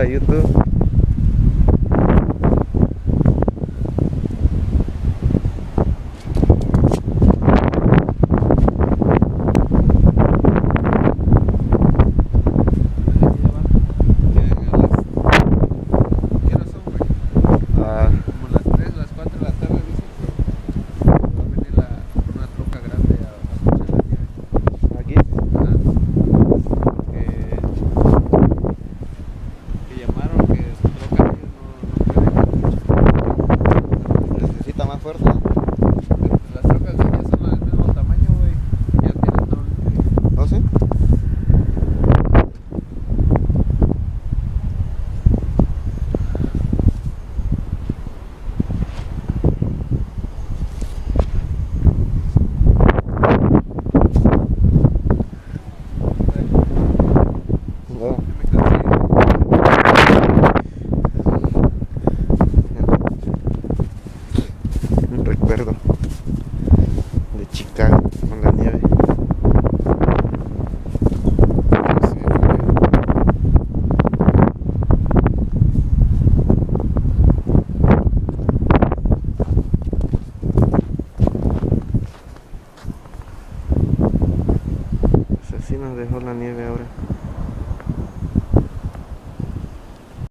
para YouTube. Ah, Como las 3, las 4 de la tarde, dicen que va a venir una troca grande a echar la nieve. aquí. Ajá. Que llamaron que su troca ellos no puede. Necesita más fuerza. Pero pues las trocas de allá son del mismo tamaño, güey. Ya tienen doble. ¿Oh, sí? No. Ya me cansé. Un recuerdo de Chicago con la nieve. Sí, güey. Pues así nos dejó la nieve ahora.